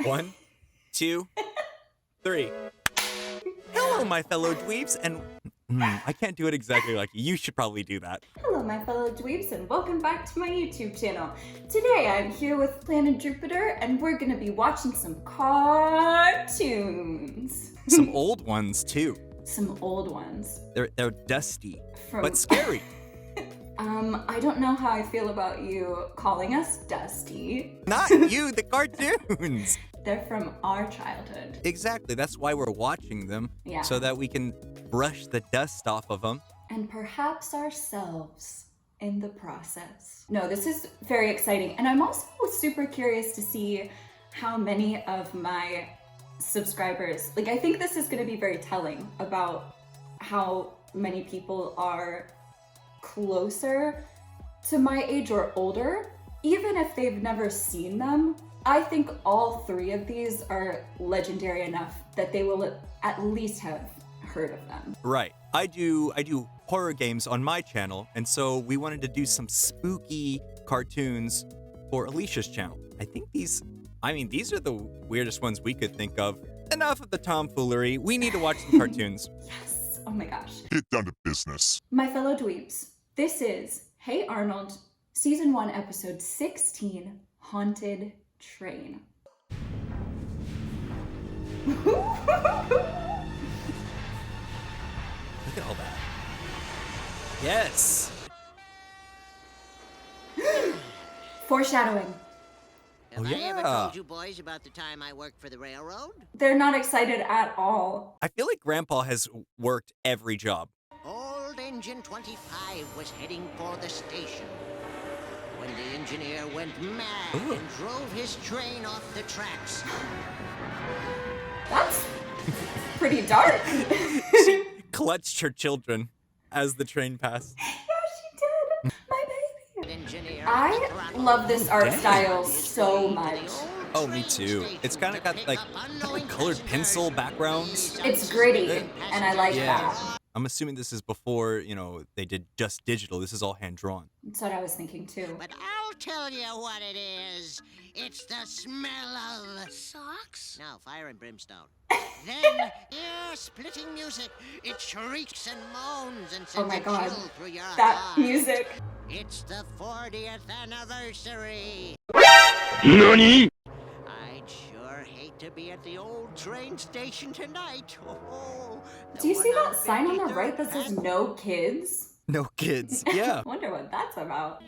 1, 2, 3. Hello, my fellow dweebs, and I can't do it exactly like you. You should probably do that. Hello, my fellow dweebs, and welcome back to my YouTube channel. Today, I'm here with Planet Jupiter, and we're gonna be watching some cartoons. Some old ones, too. Some old ones. They're dusty, but scary. I don't know how I feel about you calling us dusty. Not you, the cartoons. They're from our childhood. Exactly, that's why we're watching them. Yeah. So that we can brush the dust off of them. And perhaps ourselves in the process. No, this is very exciting. And I'm also super curious to see how many of my subscribers, like I think this is gonna be very telling about how many people are closer to my age or older, even if they've never seen them. I think all three of these are legendary enough that they will at least have heard of them. Right. I do horror games on my channel, and so we wanted to do some spooky cartoons for Alicia's channel. I think these are the weirdest ones we could think of. Enough of the tomfoolery. We need to watch some cartoons. Yes. Oh my gosh. Get down to business. My fellow dweebs, this is Hey Arnold, Season 1, Episode 16, Haunted Train. Look at all that. Yes. Foreshadowing. Oh, Have I ever yeah. told you boys about the time I worked for the railroad? They're not excited at all. I feel like Grandpa has worked every job. Old Engine 25 was heading for the station when the engineer went mad Ooh. and drove his train off the tracks. That's pretty dark. She clutched her children as the train passed. Yeah, she did. My baby. Engineer I love this art Dang. style so much. Oh, me too. It's kind of got like colored pencil backgrounds. It's gritty, and I like Yeah. that. I'm assuming this is before, they did just digital. This is all hand drawn. That's what I was thinking too. But I'll tell you what it is. It's the smell of socks? No, fire and brimstone. Then ear-splitting music. It shrieks and moans and sends Oh my a God. chill through your That heart. music. It's the 40th anniversary. NANI?! I'd sure hate to be at the old train station tonight. Oh, the Do you see one that sign on the right that 53rd says no kids? No kids. Yeah. Wonder what that's about.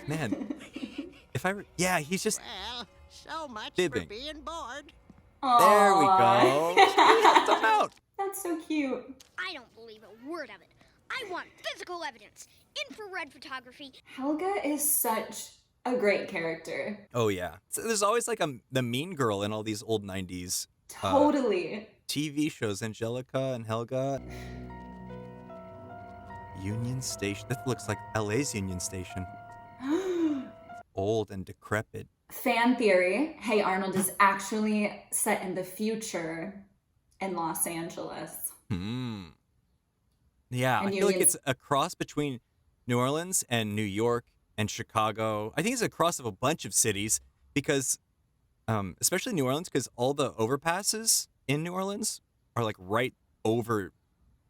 Man. Yeah, he's just. Well, so much Fibbing. for being bored. There we go. He helped him out. That's so cute. I don't believe a word of it. I want physical evidence. Infrared photography. Helga is such a great character. Oh, yeah. So there's always like the mean girl in all these old 90s Totally. TV shows. Angelica and Helga. Union Station. That looks like LA's Union Station. Old and decrepit. Fan theory, Hey Arnold is actually set in the future in Los Angeles. Yeah, And I feel like Union- it's a cross between New Orleans and New York and Chicago. I think it's a cross of a bunch of cities because, especially New Orleans, because all the overpasses in New Orleans are like right over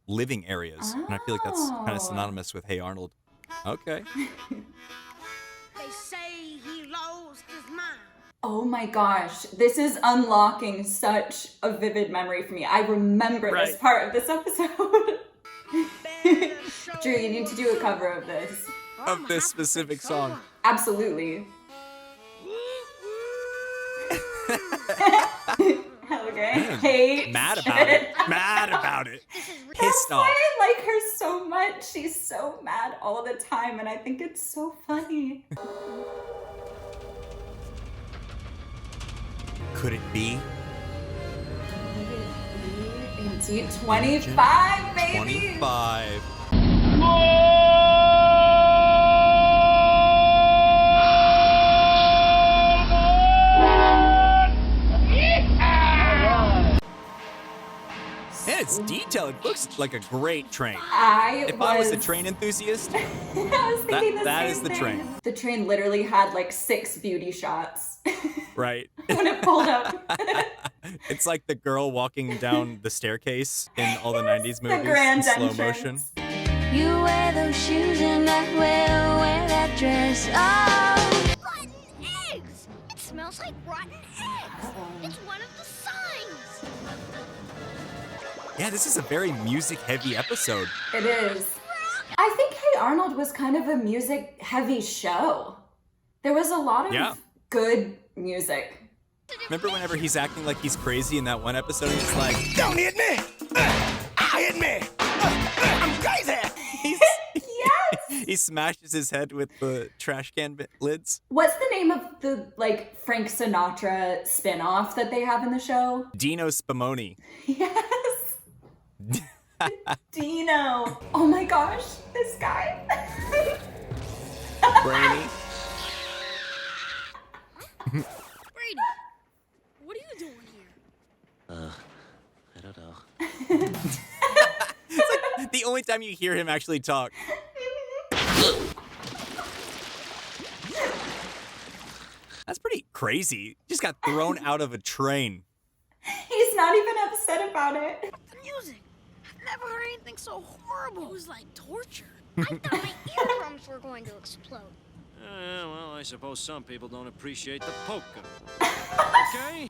living areas. And I feel like that's kind Oh. of synonymous with Hey Arnold. Okay. They say he lost his mind. Oh my gosh, this is unlocking such a vivid memory for me. I remember this Right. part of this episode. Drew, you need to do a cover of this. Of this specific song. Absolutely. Helga hates Mad about it. Mad about it. Pissed That's why off. I like her so much. She's so mad all the time, and I think it's so funny. Could it be? Indeed, 25, baby! 25. And it's detailed. It looks like a great train. If I was a train enthusiast, I was thinking that the is same the thing. train. The train literally had like 6 beauty shots. Right. when it pulled up. It's like the girl walking down the staircase in all the 90s The movies grand in slow entrance. motion. You wear those shoes and I will wear that dress. Oh. Rotten eggs! It smells like rotten eggs! It's one of the signs! Yeah, this is a very music-heavy episode. It is. I think Hey Arnold was kind of a music-heavy show. There was a lot of good music. Remember whenever he's acting like he's crazy in that one episode and he's like, Don't hit me! I hit me! I'm crazy! Yes! he smashes his head with the trash can lids? What's the name of the, like, Frank Sinatra spin-off that they have in the show? Dino Spumoni. Yes! Dino! Oh my gosh, this guy. Brainy. Brady, what are you doing here? I don't know. It's like the only time you hear him actually talk. That's pretty crazy. Just got thrown out of a train. He's not even upset about it. The music. I've never heard anything so horrible. It was like torture. I thought my eardrums were going to explode. Well, I suppose some people don't appreciate the polka. Okay?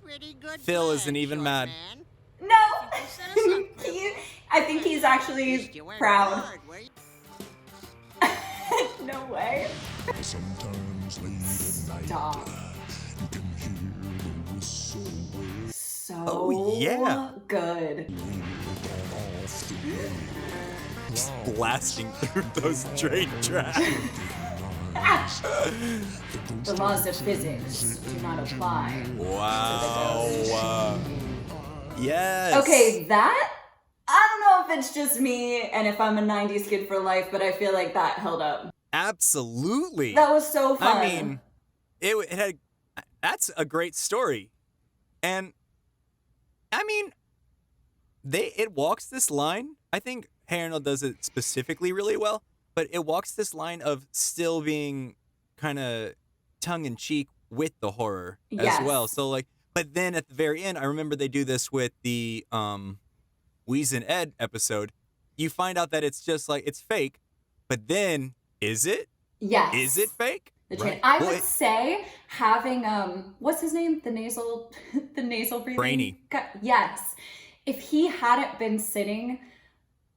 Pretty good. Phil plan, isn't even short mad. man. No! set us up. I think he's At actually least you weren't proud. bored, were you? No way. Sometimes late at night, Stop. you can hear the whistle wail So Oh, yeah. good. off the way. Just blasting through those train tracks. The laws of physics do not apply. Wow. Yes. Okay, that, I don't know if it's just me and if I'm a 90s kid for life, but I feel like that held up. Absolutely. That was so fun. I mean, it had. That's a great story, and I mean, it walks this line. I think Hey Arnold does it specifically really well, but it walks this line of still being kind of tongue in cheek with the horror as well. Yes. So like, but then at the very end, I remember they do this with the Wheeze and Ed episode. You find out that it's just like it's fake, but then is it? Yes. Is it fake? The train. Right. I Well, would say having what's his name? The nasal breathing. Brainy. Yes. If he hadn't been sitting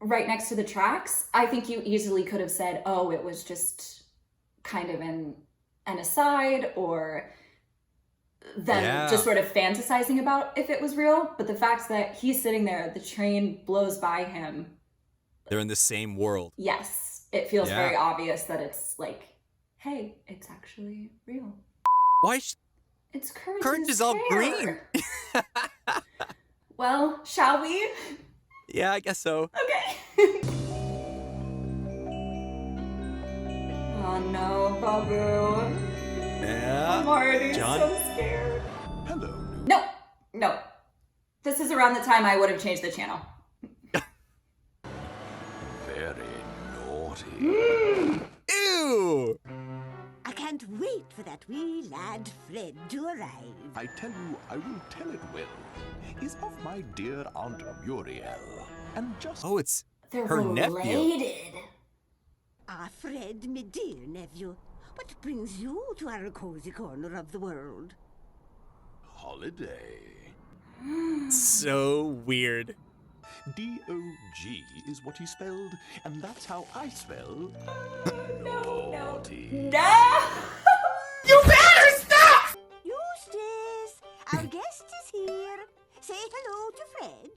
right next to the tracks, I think you easily could have said, "Oh, it was just kind of an aside," or them just sort of fantasizing about if it was real. But the fact that he's sitting there, the train blows by him. They're in the same world. Yes, it feels Yeah. very obvious that it's like, hey, it's actually real. Why? It's Courage. Courage is all green. Well, shall we? Yeah, I guess so. Okay. Oh no, Babu. Yeah. I'm already John? so scared. Hello, new. No. This is around the time I would have changed the channel. Very naughty. Ew. I can't wait for that wee lad Fred to arrive. I tell you, I will tell it well. Is of my dear Aunt Muriel. And just Oh, it's They're her nephew. related. Ah, Fred, my dear nephew, what brings you to our cozy corner of the world? holiday. So weird. D-O-G is what he spelled, and that's how I spell naughty. No! Eustace, our guest is here. Say hello to Fred.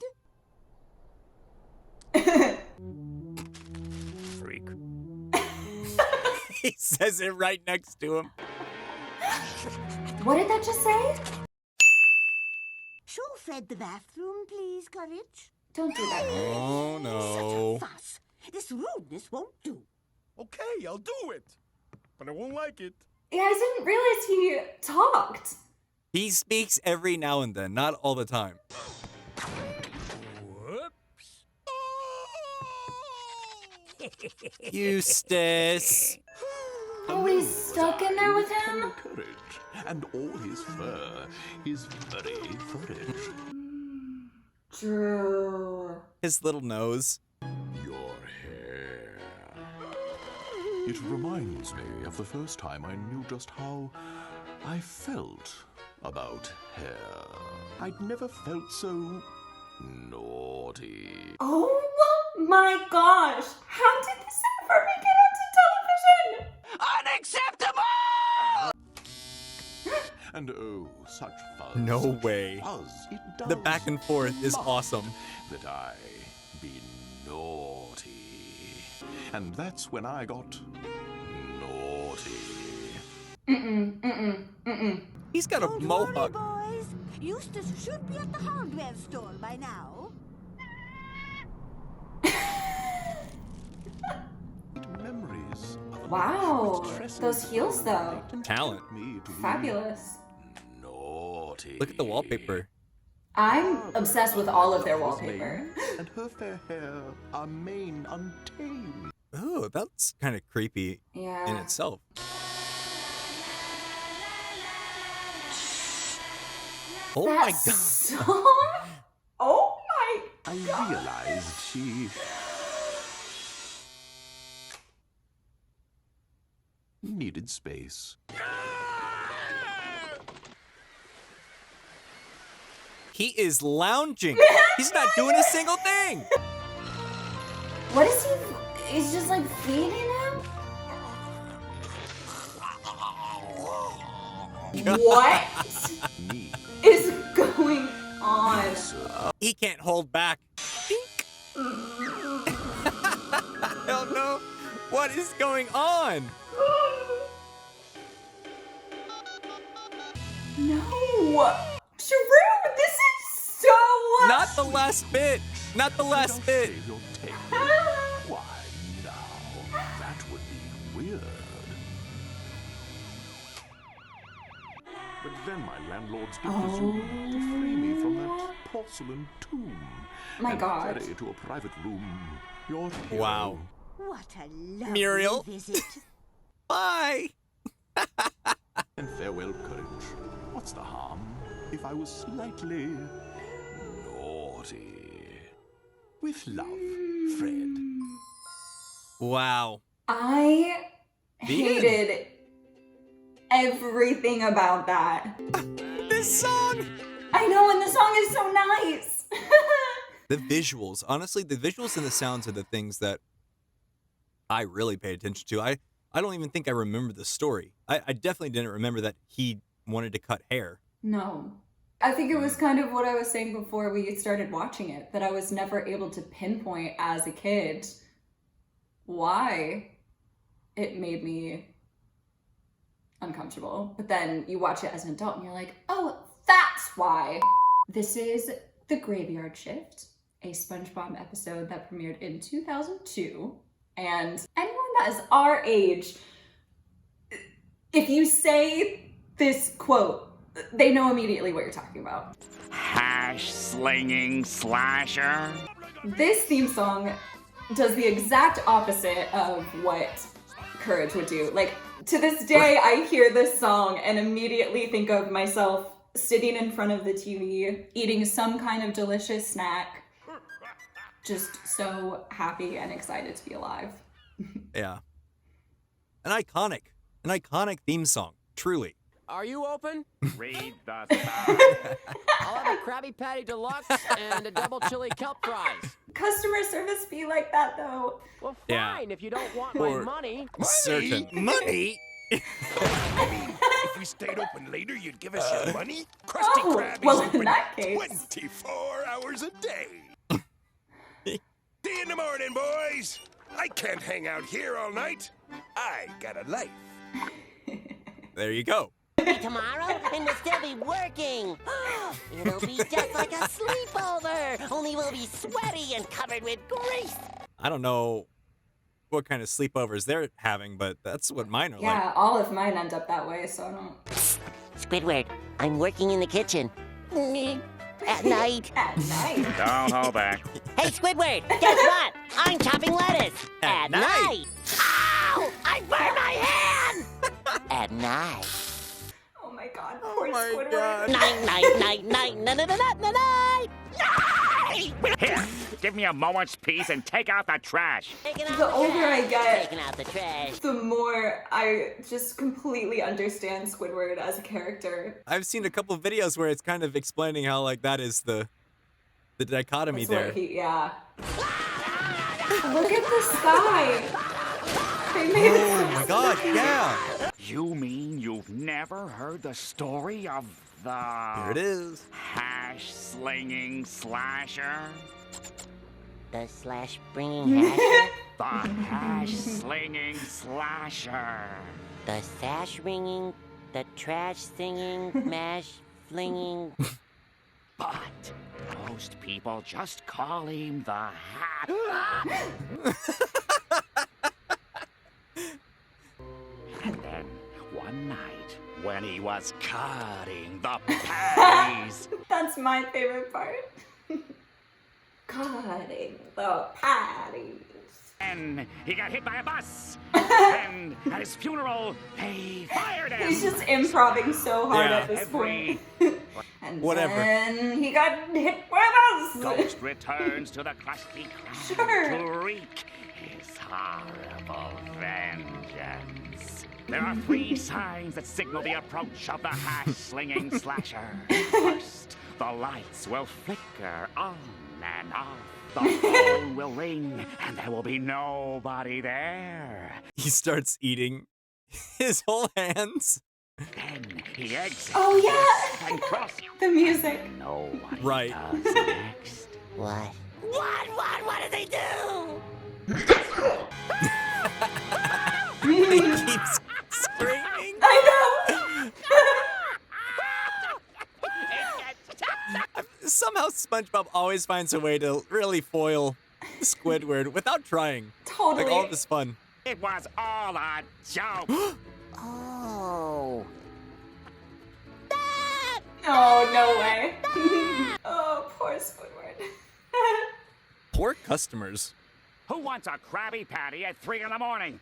Freak. He says it right next to him. What did that just say? Show Fred the bathroom, please, Courage. Don't do that. Oh no. Such a fuss. This rudeness won't do. Okay, I'll do it. But I won't like it. Yeah, I didn't realize he talked. He speaks every now and then, not all the time. Whoops. Eustace. Oh, he's stuck in there with him? Tender courage, and all his fur is very furry. Drew. His little nose. Your hair. It reminds me of the first time I knew just how I felt about hair. I'd never felt so naughty. Oh my gosh! How did this ever make it onto television? Unacceptable! And oh, such fuzz. No such way. Fuzz. It does The back and forth is mock awesome. That I be naughty. And that's when I got naughty. He's got a Don't mohawk. worry, boys. Eustace should be at the hardware store by now. Memories of a Wow, with tresses those heels though. and Talent. taught me to be Fabulous. naughty. Look at the wallpaper. I'm obsessed with all of their wallpaper. And her fair hair are mane untamed. Oh, that's kind of creepy in Yeah. itself. Oh That my god. song? Oh my I god. realized she needed space. He is lounging. He's not doing a single thing. What is he? He's just like feeding him? What Me. is going on? He can't hold back. Dink. I don't know what is going on. No! Drew, this is so... Not the last bit. Not the last bit. Shave your tail. Why now? That would be weird. But then my landlords did presume to free me from that porcelain tomb. My and God. ferry to a private room. Your hero. Wow. What a lovely Muriel. visit. Bye. And farewell, courage. What's the harm if I was slightly naughty? With love, Fred. Wow. I The end. hated everything about that. This song. I know, and the song is so nice. The visuals. Honestly, the visuals and the sounds are the things that I really paid attention to. I don't even think I remember the story. I definitely didn't remember that he wanted to cut hair. No. I think it was kind of what I was saying before we started watching it, that I was never able to pinpoint as a kid why it made me uncomfortable. But then you watch it as an adult and you're like, oh, that's why. This is The Graveyard Shift, a SpongeBob episode that premiered in 2002. And anyone that is our age, if you say this quote, they know immediately what you're talking about. Hash slinging slasher. This theme song does the exact opposite of what Courage would do. Like, to this day, I hear this song and immediately think of myself sitting in front of the TV, eating some kind of delicious snack, just so happy and excited to be alive. Yeah. An iconic theme song, truly. Are you open? Read the sign. I'll have a Krabby Patty Deluxe and a double chili kelp fries. Customer service be like that though. Well, Yeah. fine, if you don't want Or- my money. Certain money. If we stayed open later, you'd give us your money? Krusty Oh, Krab well, is in open that case. 24 hours a day. See you in the morning, boys. I can't hang out here all night. I got a life. There you go. Tomorrow, and we'll still be working. It'll be just like a sleepover, only we'll be sweaty and covered with grease. I don't know what kind of sleepovers they're having, but that's what mine are like. Yeah, all of mine end up that way, so I don't. Squidward, I'm working in the kitchen. At night. At night. Don't hold back. Hey, Squidward, guess what? I'm chopping lettuce. At night. Ow! I burned my hand! at night. Oh my god, poor my Squidward. God. Night, night, night, night, night, night, night, night, night. Here, give me a moment's peace and take out the trash. The older I get, Taking out the trash. the more I just completely understand Squidward as a character. I've seen a couple of videos where it's kind of explaining how like that is the dichotomy That's there. what yeah. Look at the sky. They made it Oh my god, yeah. You mean you've never heard the story of the... Here it is. hash-slinging slasher? The slash bringing hash. The hash-slinging slasher. The sash ringing. The trash singing. Mash flinging. But most people just call him the hat. And then one night, when he was cutting the patties, That's my favorite part. Cutting the patties. and he got hit by a bus. And at his funeral, they fired him. He's just improvising so hard Yeah. at this point. And Whatever. then he got hit by a bus. Ghost returns to the Krusty Krab Sure. to wreak his horrible vengeance. There are 3 signs that signal the approach of the hash-slinging slasher. First, the lights will flicker on and off. The phone will ring, and there will be nobody there. He starts eating his whole hands. Then he exits Oh, yeah. and crosses. The music. Know what Right. he does next? What? What did they do? He keeps screaming. I Somehow SpongeBob always finds a way to really foil Squidward without trying. Totally. Like all of his fun. It was all a joke. Oh. Oh, no way. Oh, poor Squidward. Poor customers. Who wants a Krabby Patty at 3 in the morning?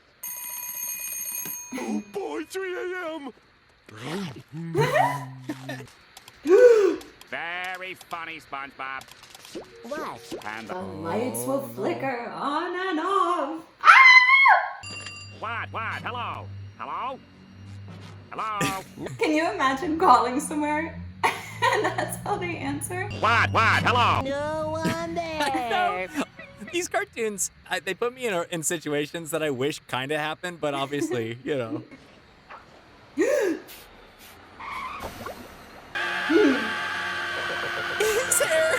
Oh boy, 3 a.m. Very funny, SpongeBob. What? And The lights will flicker on and off. what? Hello? Hello? Hello? Can you imagine calling somewhere and that's how they answer? what? Hello? No one there. These cartoons, they put me in situations that I wish kind of happened, but obviously, you know. His hair.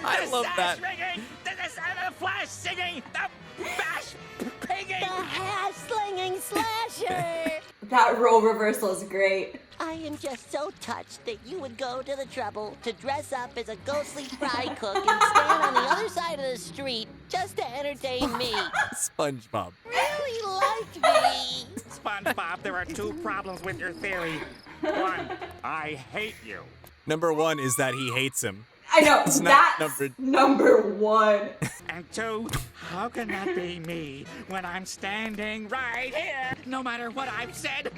I love that. Ringing, the flash singing, the bash pinging. The hash slinging slasher. That role reversal is great. I am just so touched that you would go to the trouble to dress up as a ghostly fry cook and stand on the other side of the street just to entertain me. SpongeBob. Really liked me. SpongeBob, there are 2 problems with your theory. 1, I hate you. Number 1 is that he hates him. I know, It's not that's number 1. And 2, how can that be me when I'm standing right here? No matter what I've said,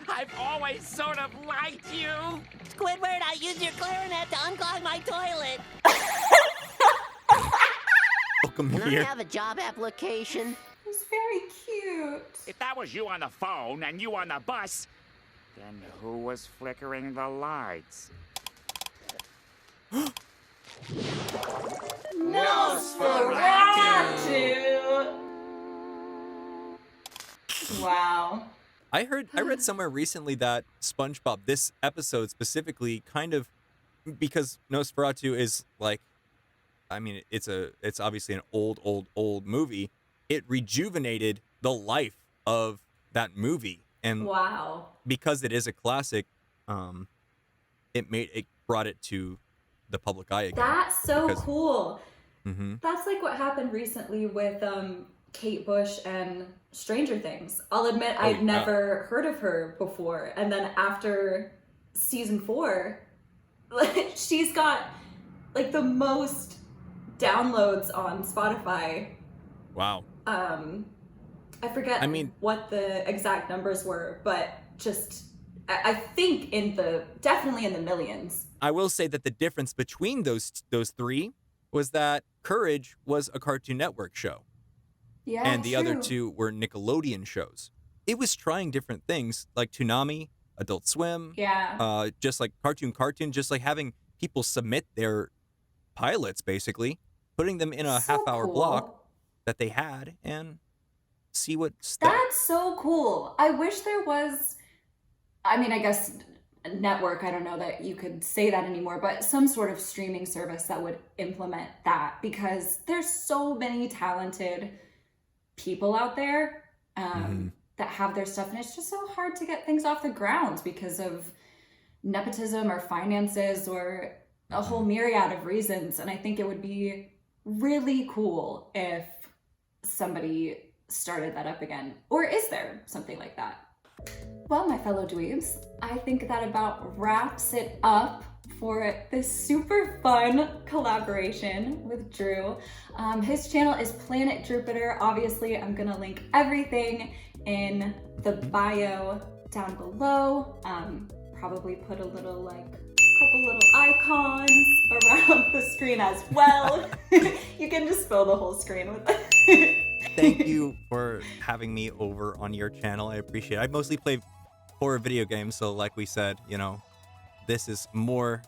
I've always sort of liked you. Squidward, I used your clarinet to unclog my toilet. Welcome Can I here. have a job application? It's very cute. If that was you on the phone and you on the bus, then who was flickering the lights? Nosferatu! Wow. I read somewhere recently that SpongeBob, this episode specifically, kind of, because Nosferatu is like, I mean, it's obviously an old movie. It rejuvenated the life of that movie, and Wow. because it is a classic, it brought it to the public eye again. That's so Because- cool. Mm-hmm. That's like what happened recently with Kate Bush and Stranger Things. I'll admit I'd yeah. never heard of her before. And then after season 4, like, she's got like the most downloads on Spotify Wow. I forget what the exact numbers were, but just I think definitely in the millions. I will say that the difference between those three was that Courage was a Cartoon Network show. Yeah, and the other two were Nickelodeon shows. It was trying different things like Toonami, Adult Swim, just like Cartoon, just like having people submit their pilots, basically, putting them in a half-hour block that they had and see what stuck. That's so cool. I wish there was, I mean, I guess network, I don't know that you could say that anymore, but some sort of streaming service that would implement that, because there's so many talented people out there that have their stuff, and it's just so hard to get things off the ground because of nepotism or finances or a whole myriad of reasons. And I think it would be really cool if somebody started that up again. Or is there something like that? Well, my fellow dweebs, I think that about wraps it up for this super fun collaboration with Drew. His channel is Planet Jupiter. Obviously, I'm gonna link everything in the bio down below. Probably put a little couple little icons around the screen as well. You can just fill the whole screen with it. Thank you for having me over on your channel. I appreciate it. I mostly play horror video games, so like we said, you know, this is more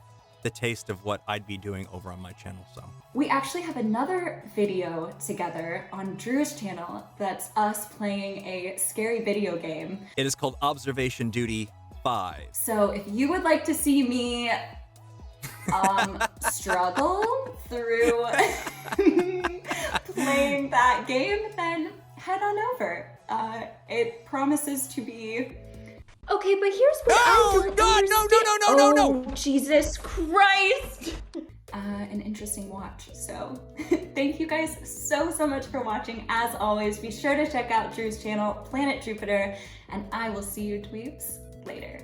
the taste of what I'd be doing over on my channel. So we actually have another video together on Drew's channel that's us playing a scary video game. It is called Observation Duty 5. So if you would like to see me struggle through playing that game, then head on over. It promises to be okay, but here's what I don't understand. No, Jesus Christ! An interesting watch. So thank you guys so much for watching. As always, be sure to check out Drew's channel, Planet Jupiter, and I will see you dweebs later.